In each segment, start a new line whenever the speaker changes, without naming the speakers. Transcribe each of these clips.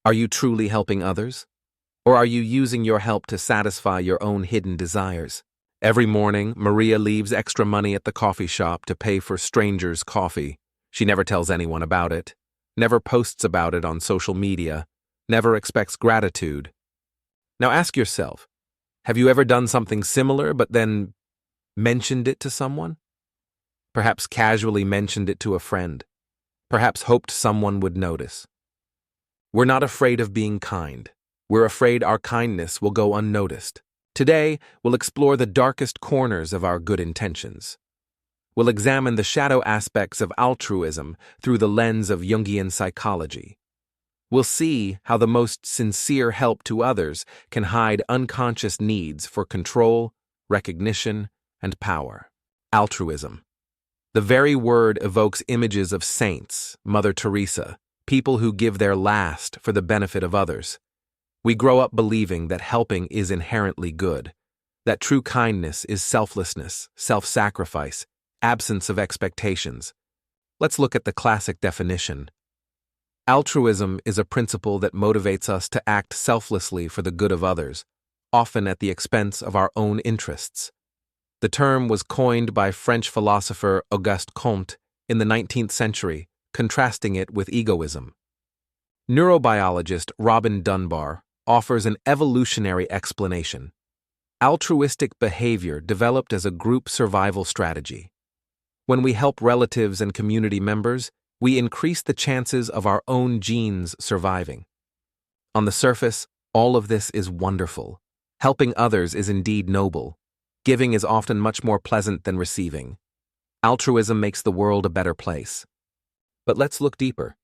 Are you truly helping others? Or are you using your help to satisfy your own hidden desires? Every morning, Maria leaves extra money at the coffee shop to pay for strangers' coffee. She never tells anyone about it, never posts about it on social media, never expects gratitude. Now ask yourself, have you ever done something similar but then mentioned it to someone? Perhaps casually mentioned it to a friend. Perhaps hoped someone would notice. We're not afraid of being kind. We're afraid our kindness will go unnoticed. Today, we'll explore the darkest corners of our good intentions. We'll examine the shadow aspects of altruism through the lens of Jungian psychology. We'll see how the most sincere help to others can hide unconscious needs for control, recognition, and power. Altruism. The very word evokes images of saints, Mother Teresa, people who give their last for the benefit of others. We grow up believing that helping is inherently good, that true kindness is selflessness, self-sacrifice, absence of expectations. Let's look at the classic definition. Altruism is a principle that motivates us to act selflessly for the good of others, often at the expense of our own interests. The term was coined by French philosopher Auguste Comte in the 19th century, contrasting it with egoism. Neurobiologist Robin Dunbar offers an evolutionary explanation. Altruistic behavior developed as a group survival strategy. When we help relatives and community members, we increase the chances of our own genes surviving. On the surface, all of this is wonderful. Helping others is indeed noble. Giving is often much more pleasant than receiving. Altruism makes the world a better place. But let's look deeper.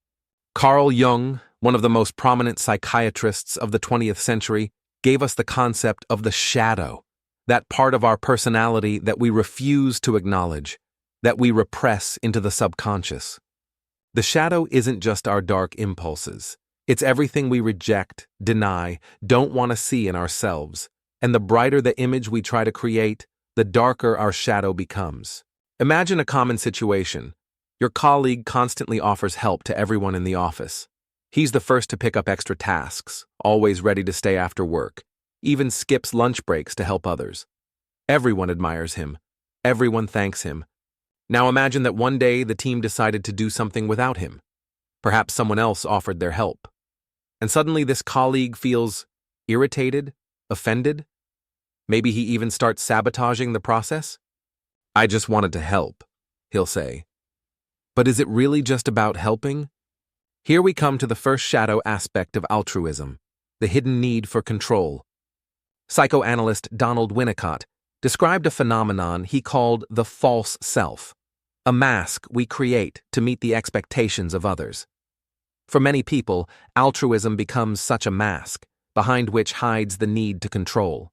Carl Jung, one of the most prominent psychiatrists of the 20th century, gave us the concept of the shadow, that part of our personality that we refuse to acknowledge, that we repress into the subconscious. The shadow isn't just our dark impulses. It's everything we reject, deny, don't want to see in ourselves. And the brighter the image we try to create, the darker our shadow becomes. Imagine a common situation. Your colleague constantly offers help to everyone in the office. He's the first to pick up extra tasks, always ready to stay after work, even skips lunch breaks to help others. Everyone admires him. Everyone thanks him. Now imagine that one day the team decided to do something without him. Perhaps someone else offered their help. And suddenly this colleague feels irritated, offended. Maybe he even starts sabotaging the process. I just wanted to help, he'll say. But is it really just about helping? Here we come to the first shadow aspect of altruism, the hidden need for control. Psychoanalyst Donald Winnicott described a phenomenon he called the false self, a mask we create to meet the expectations of others. For many people, altruism becomes such a mask, behind which hides the need to control.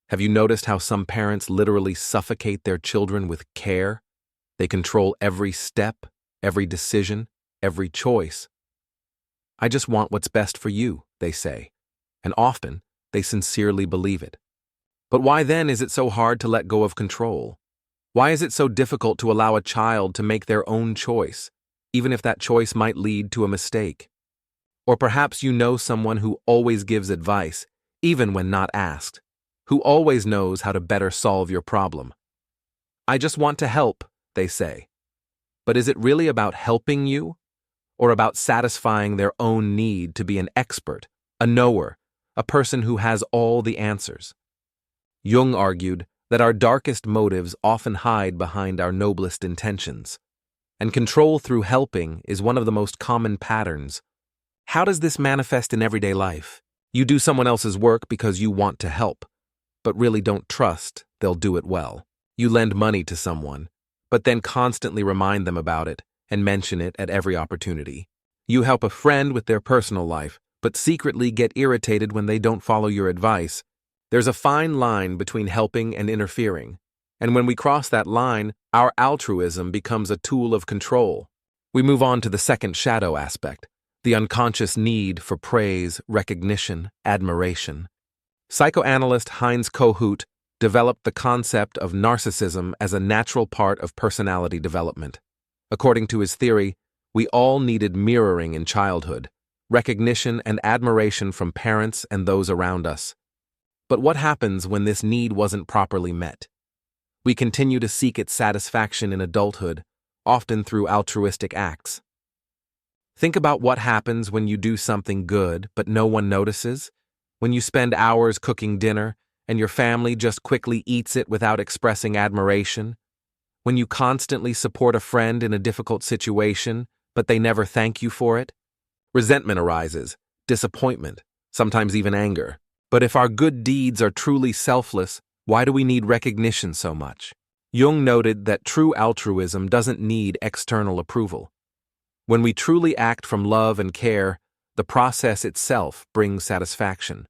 Have you noticed how some parents literally suffocate their children with care? They control every step, every decision, every choice. I just want what's best for you, they say, and often they sincerely believe it. But why then is it so hard to let go of control? Why is it so difficult to allow a child to make their own choice, even if that choice might lead to a mistake? Or perhaps you know someone who always gives advice, even when not asked, who always knows how to better solve your problem. I just want to help, they say. But is it really about helping you, or about satisfying their own need to be an expert, a knower, a person who has all the answers? Jung argued that our darkest motives often hide behind our noblest intentions, and control through helping is one of the most common patterns. How does this manifest in everyday life? You do someone else's work because you want to help, but really don't trust they'll do it well. You lend money to someone, but then constantly remind them about it and mention it at every opportunity. You help a friend with their personal life, but secretly get irritated when they don't follow your advice. There's a fine line between helping and interfering, and when we cross that line, our altruism becomes a tool of control. We move on to the second shadow aspect, the unconscious need for praise, recognition, admiration. Psychoanalyst Heinz Kohut developed the concept of narcissism as a natural part of personality development. According to his theory, we all needed mirroring in childhood. recognition, and admiration from parents and those around us. But what happens when this need wasn't properly met? We continue to seek its satisfaction in adulthood, often through altruistic acts. Think about what happens when you do something good but no one notices, when you spend hours cooking dinner and your family just quickly eats it without expressing admiration, when you constantly support a friend in a difficult situation but they never thank you for it. Resentment arises, disappointment, sometimes even anger. But if our good deeds are truly selfless, why do we need recognition so much? Jung noted that true altruism doesn't need external approval. When we truly act from love and care, the process itself brings satisfaction.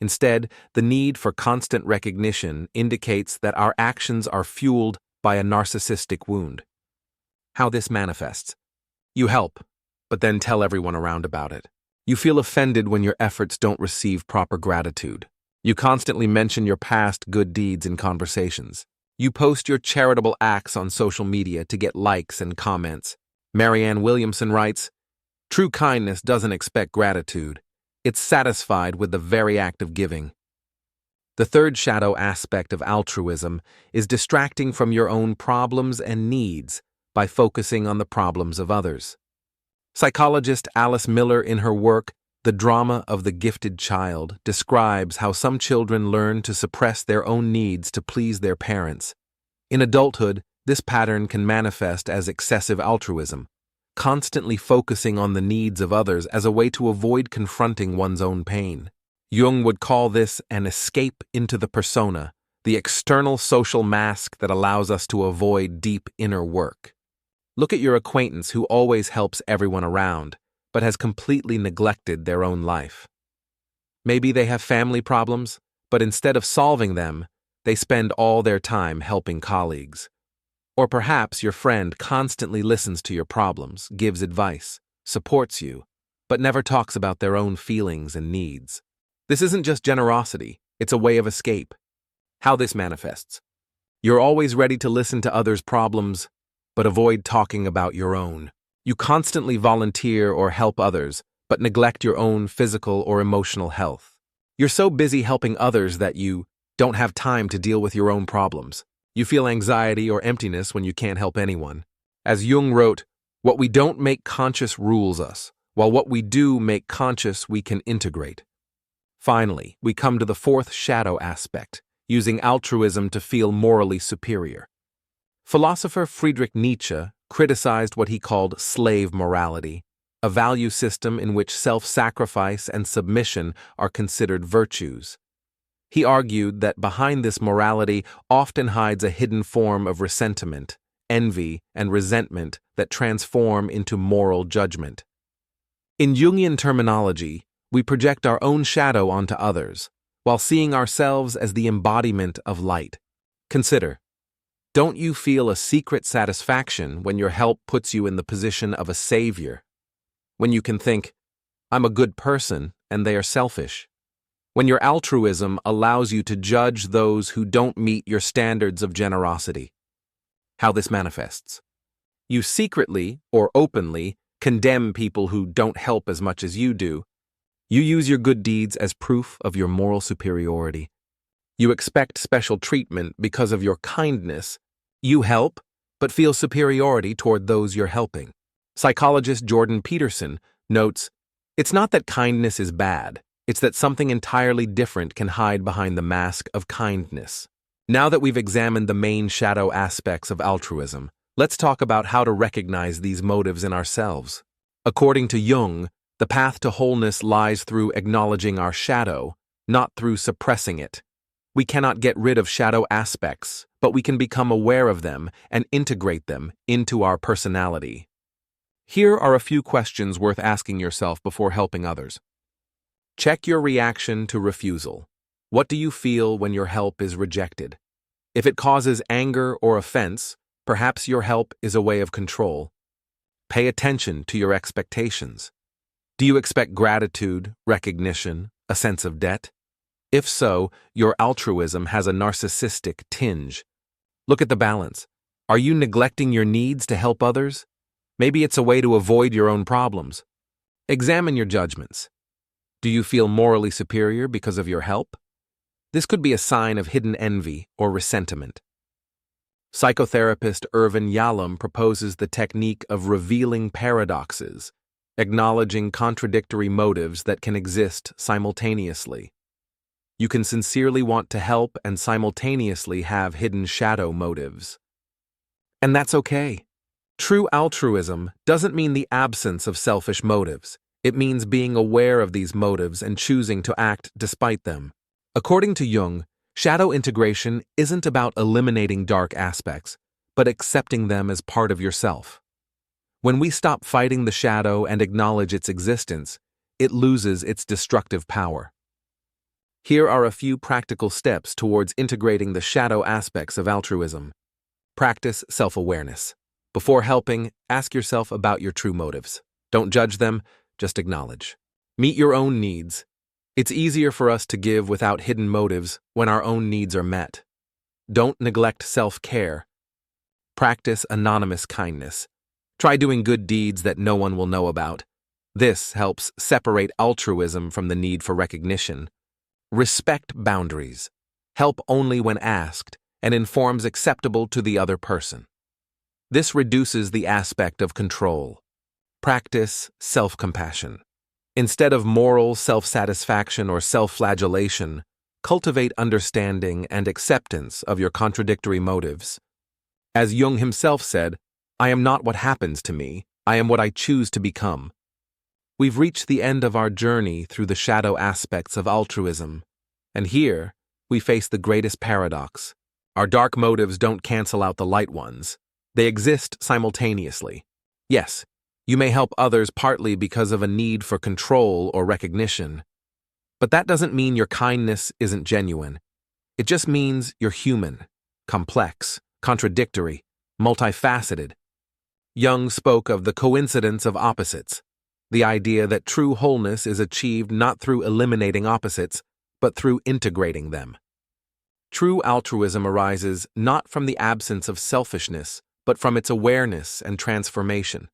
Instead, the need for constant recognition indicates that our actions are fueled by a narcissistic wound. How this manifests. You help, but then tell everyone around about it. You feel offended when your efforts don't receive proper gratitude. You constantly mention your past good deeds in conversations. You post your charitable acts on social media to get likes and comments. Marianne Williamson writes, "True kindness doesn't expect gratitude. It's satisfied with the very act of giving." The third shadow aspect of altruism is distracting from your own problems and needs by focusing on the problems of others. Psychologist Alice Miller, in her work, The Drama of the Gifted Child, describes how some children learn to suppress their own needs to please their parents. In adulthood, this pattern can manifest as excessive altruism, constantly focusing on the needs of others as a way to avoid confronting one's own pain. Jung would call this an escape into the persona, the external social mask that allows us to avoid deep inner work. Look at your acquaintance who always helps everyone around, but has completely neglected their own life. Maybe they have family problems, but instead of solving them, they spend all their time helping colleagues. Or perhaps your friend constantly listens to your problems, gives advice, supports you, but never talks about their own feelings and needs. This isn't just generosity, it's a way of escape. How this manifests. You're always ready to listen to others' problems, but avoid talking about your own. You constantly volunteer or help others, but neglect your own physical or emotional health. You're so busy helping others that you don't have time to deal with your own problems. You feel anxiety or emptiness when you can't help anyone. As Jung wrote, "What we don't make conscious rules us, while what we do make conscious we can integrate." Finally, we come to the fourth shadow aspect, using altruism to feel morally superior. Philosopher Friedrich Nietzsche criticized what he called slave morality, a value system in which self-sacrifice and submission are considered virtues. He argued that behind this morality often hides a hidden form of resentment, envy, and resentment that transform into moral judgment. In Jungian terminology, we project our own shadow onto others, while seeing ourselves as the embodiment of light. Consider, don't you feel a secret satisfaction when your help puts you in the position of a savior? When you can think, "I'm a good person," and they are selfish? When your altruism allows you to judge those who don't meet your standards of generosity? How this manifests. You secretly or openly condemn people who don't help as much as you do. You use your good deeds as proof of your moral superiority. You expect special treatment because of your kindness. You help, but feel superiority toward those you're helping. Psychologist Jordan Peterson notes, "It's not that kindness is bad. It's that something entirely different can hide behind the mask of kindness." Now that we've examined the main shadow aspects of altruism, let's talk about how to recognize these motives in ourselves. According to Jung, the path to wholeness lies through acknowledging our shadow, not through suppressing it. We cannot get rid of shadow aspects, but we can become aware of them and integrate them into our personality. Here are a few questions worth asking yourself before helping others. Check your reaction to refusal. What do you feel when your help is rejected? If it causes anger or offense, perhaps your help is a way of control. Pay attention to your expectations. Do you expect gratitude, recognition, a sense of debt? If so, your altruism has a narcissistic tinge. Look at the balance. Are you neglecting your needs to help others? Maybe it's a way to avoid your own problems. Examine your judgments. Do you feel morally superior because of your help? This could be a sign of hidden envy or resentment. Psychotherapist Irvin Yalom proposes the technique of revealing paradoxes, acknowledging contradictory motives that can exist simultaneously. You can sincerely want to help and simultaneously have hidden shadow motives. And that's okay. True altruism doesn't mean the absence of selfish motives. It means being aware of these motives and choosing to act despite them. According to Jung, shadow integration isn't about eliminating dark aspects, but accepting them as part of yourself. When we stop fighting the shadow and acknowledge its existence, it loses its destructive power. Here are a few practical steps towards integrating the shadow aspects of altruism. Practice self-awareness. Before helping, ask yourself about your true motives. Don't judge them, just acknowledge. Meet your own needs. It's easier for us to give without hidden motives when our own needs are met. Don't neglect self-care. Practice anonymous kindness. Try doing good deeds that no one will know about. This helps separate altruism from the need for recognition. Respect boundaries. Help only when asked and in forms acceptable to the other person. This reduces the aspect of control. Practice self-compassion. Instead of moral self-satisfaction or self-flagellation, cultivate understanding and acceptance of your contradictory motives. As Jung himself said, "I am not what happens to me, I am what I choose to become." We've reached the end of our journey through the shadow aspects of altruism, and here we face the greatest paradox. Our dark motives don't cancel out the light ones. They exist simultaneously. Yes, you may help others partly because of a need for control or recognition, but that doesn't mean your kindness isn't genuine. It just means you're human, complex, contradictory, multifaceted. Jung spoke of the coincidence of opposites, the idea that true wholeness is achieved not through eliminating opposites, but through integrating them. True altruism arises not from the absence of selfishness, but from its awareness and transformation.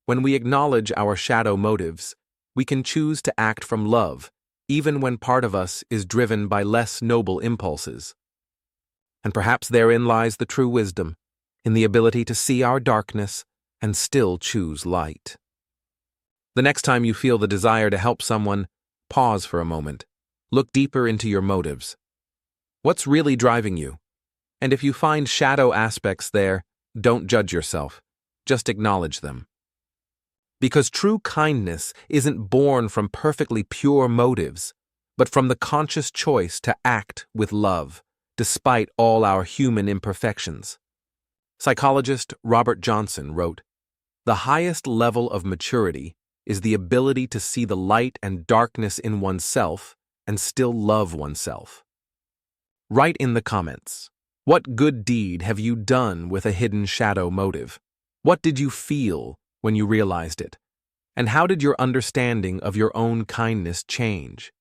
When we acknowledge our shadow motives, we can choose to act from love, even when part of us is driven by less noble impulses. And perhaps therein lies the true wisdom, in the ability to see our darkness and still choose light. The next time you feel the desire to help someone, pause for a moment. Look deeper into your motives. What's really driving you? And if you find shadow aspects there, don't judge yourself. Just acknowledge them. Because true kindness isn't born from perfectly pure motives, but from the conscious choice to act with love, despite all our human imperfections. Psychologist Robert Johnson wrote, "The highest level of maturity is the ability to see the light and darkness in oneself and still love oneself." Write in the comments, what good deed have you done with a hidden shadow motive? What did you feel when you realized it? And how did your understanding of your own kindness change?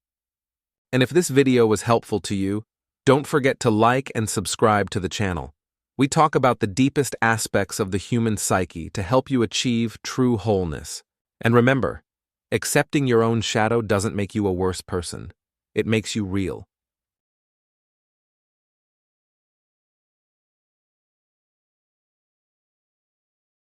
And if this video was helpful to you, don't forget to like and subscribe to the channel. We talk about the deepest aspects of the human psyche to help you achieve true wholeness. And remember, accepting your own shadow doesn't make you a worse person. It makes you real.